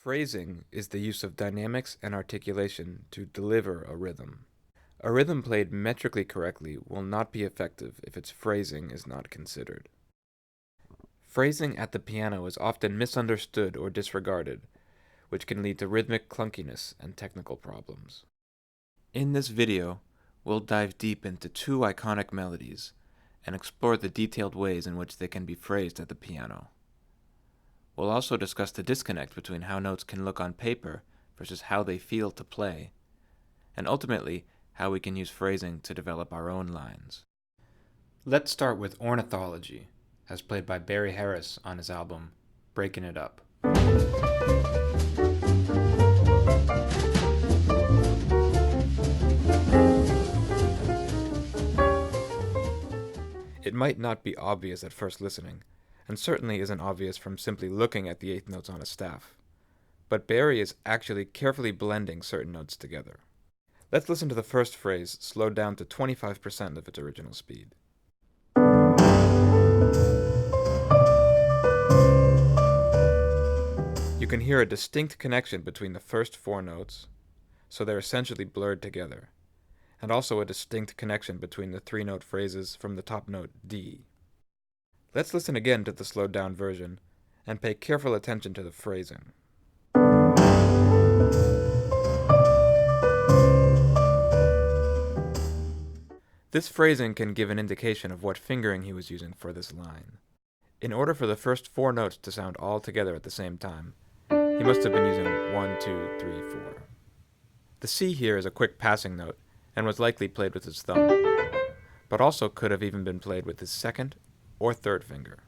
Phrasing is the use of dynamics and articulation to deliver a rhythm. A rhythm played metrically correctly will not be effective if its phrasing is not considered. Phrasing at the piano is often misunderstood or disregarded, which can lead to rhythmic clunkiness and technical problems. In this video, we'll dive deep into two iconic melodies and explore the detailed ways in which they can be phrased at the piano. We'll also discuss the disconnect between how notes can look on paper versus how they feel to play, and ultimately, how we can use phrasing to develop our own lines. Let's start with Ornithology, as played by Barry Harris on his album, Breaking It Up. It might not be obvious at first listening, and certainly isn't obvious from simply looking at the eighth notes on a staff. But Barry is actually carefully blending certain notes together. Let's listen to the first phrase slowed down to 25% of its original speed. You can hear a distinct connection between the first four notes, so they're essentially blurred together, and also a distinct connection between the three-note phrases from the top note D. Let's listen again to the slowed down version, and pay careful attention to the phrasing. This phrasing can give an indication of what fingering he was using for this line. In order for the first four notes to sound all together at the same time, he must have been using 1, 2, 3, 4. The C here is a quick passing note, and was likely played with his thumb, but also could have even been played with his second or third finger.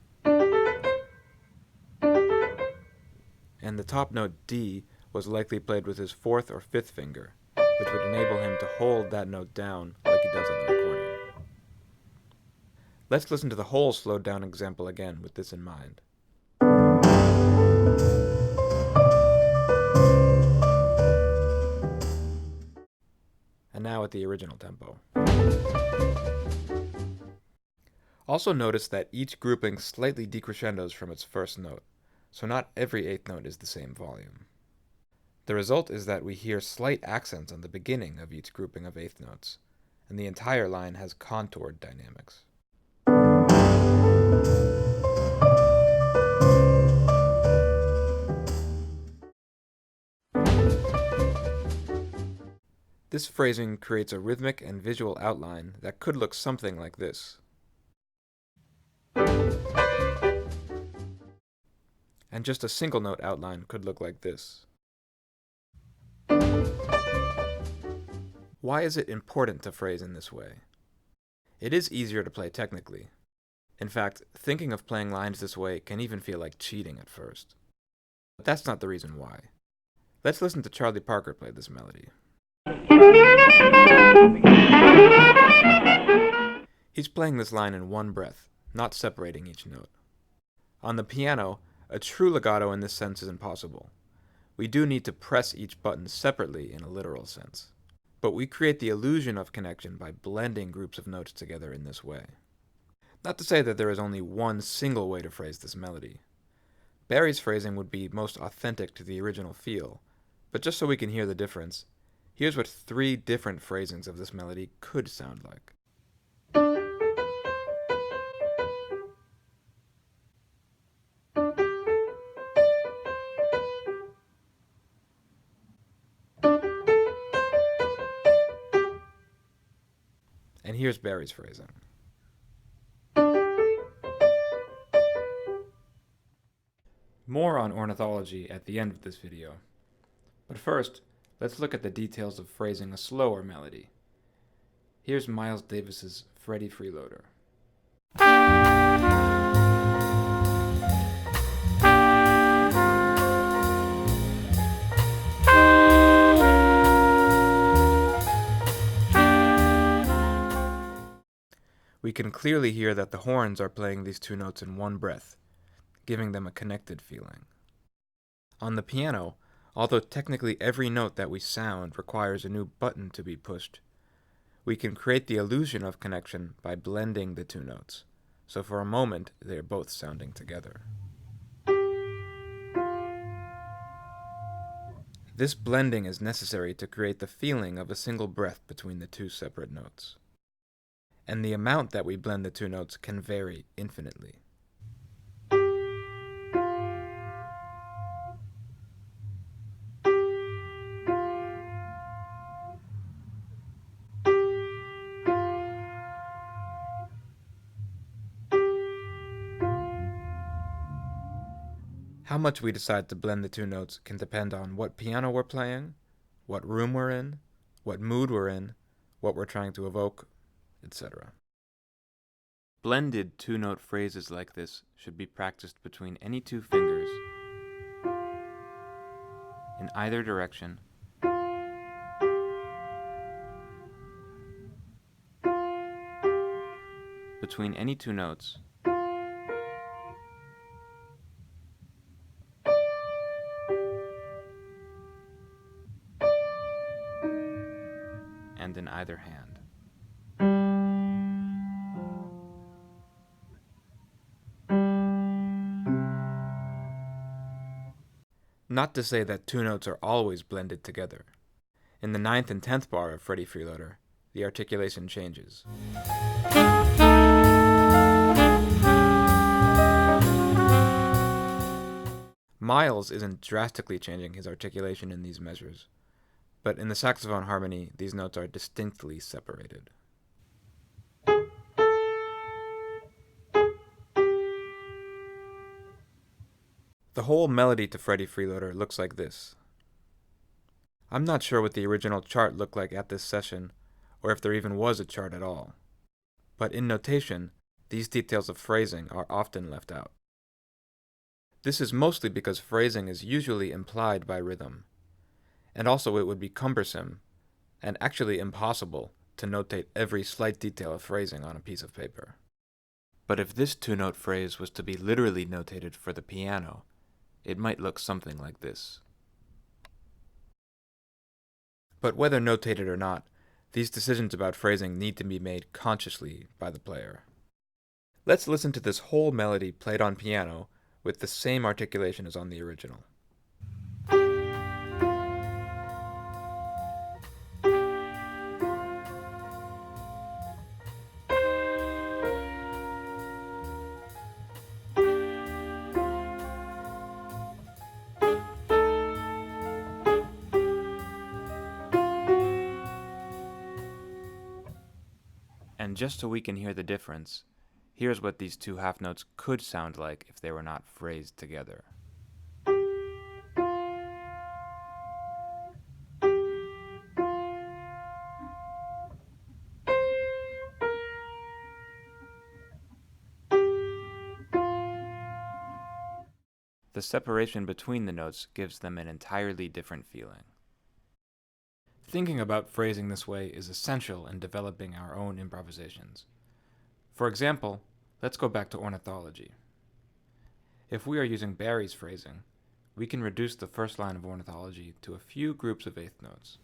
And the top note D was likely played with his fourth or fifth finger, which would enable him to hold that note down like he does on the recording. Let's listen to the whole slowed down example again with this in mind. And now at the original tempo. Also notice that each grouping slightly decrescendos from its first note, so not every eighth note is the same volume. The result is that we hear slight accents on the beginning of each grouping of eighth notes, and the entire line has contoured dynamics. This phrasing creates a rhythmic and visual outline that could look something like this. And just a single note outline could look like this. Why is it important to phrase in this way? It is easier to play technically. In fact, thinking of playing lines this way can even feel like cheating at first. But that's not the reason why. Let's listen to Charlie Parker play this melody. He's playing this line in one breath, not separating each note. On the piano, a true legato in this sense is impossible. We do need to press each button separately in a literal sense. But we create the illusion of connection by blending groups of notes together in this way. Not to say that there is only one single way to phrase this melody. Barry's phrasing would be most authentic to the original feel, but just so we can hear the difference, here's what 3 different phrasings of this melody could sound like. And here's Barry's phrasing. More on ornithology at the end of this video. But first, let's look at the details of phrasing a slower melody. Here's Miles Davis's Freddie Freeloader. We can clearly hear that the horns are playing these two notes in one breath, giving them a connected feeling. On the piano, although technically every note that we sound requires a new button to be pushed, we can create the illusion of connection by blending the two notes, so for a moment they are both sounding together. This blending is necessary to create the feeling of a single breath between the two separate notes. And the amount that we blend the two notes can vary infinitely. How much we decide to blend the two notes can depend on what piano we're playing, what room we're in, what mood we're in, what we're trying to evoke, etc. Blended two-note phrases like this should be practiced between any two fingers in either direction between any two notes and in either hand. Not to say that two notes are always blended together. In the 9th and 10th bar of Freddie Freeloader, the articulation changes. Miles isn't drastically changing his articulation in these measures, but in the saxophone harmony, these notes are distinctly separated. The whole melody to Freddie Freeloader looks like this. I'm not sure what the original chart looked like at this session, or if there even was a chart at all. But in notation, these details of phrasing are often left out. This is mostly because phrasing is usually implied by rhythm, and also it would be cumbersome, and actually impossible, to notate every slight detail of phrasing on a piece of paper. But if this two-note phrase was to be literally notated for the piano, it might look something like this. But whether notated or not, these decisions about phrasing need to be made consciously by the player. Let's listen to this whole melody played on piano with the same articulation as on the original. And just so we can hear the difference, here's what these two half notes could sound like if they were not phrased together. The separation between the notes gives them an entirely different feeling. Thinking about phrasing this way is essential in developing our own improvisations. For example, let's go back to ornithology. If we are using Barry's phrasing, we can reduce the first line of ornithology to a few groups of eighth notes.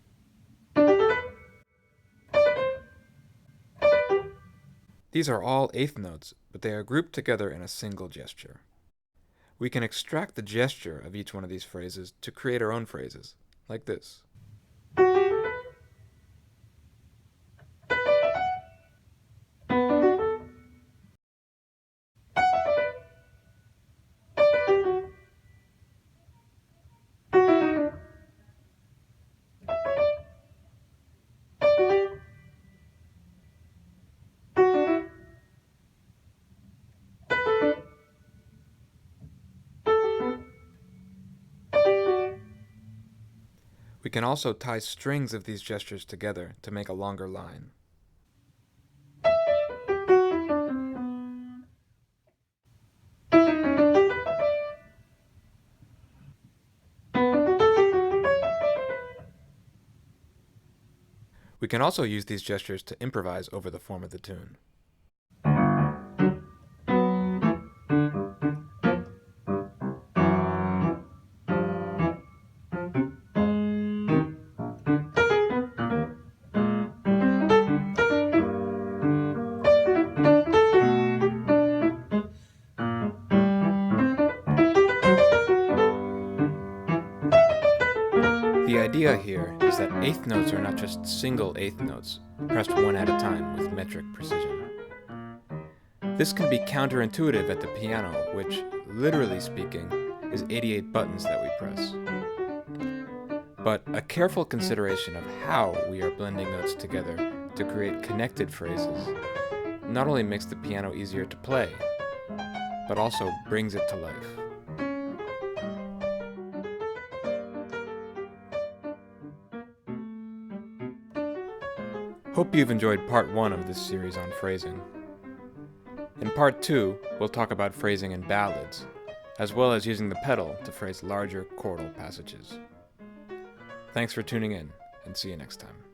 These are all eighth notes, but they are grouped together in a single gesture. We can extract the gesture of each one of these phrases to create our own phrases, like this. We can also tie strings of these gestures together to make a longer line. We can also use these gestures to improvise over the form of the tune. The The idea here is that eighth notes are not just single eighth notes, pressed one at a time with metric precision. This can be counterintuitive at the piano, which, literally speaking, is 88 buttons that we press. But a careful consideration of how we are blending notes together to create connected phrases not only makes the piano easier to play, but also brings it to life. Hope you've enjoyed part 1 of this series on phrasing. In part 2, we'll talk about phrasing in ballads, as well as using the pedal to phrase larger chordal passages. Thanks for tuning in, and see you next time.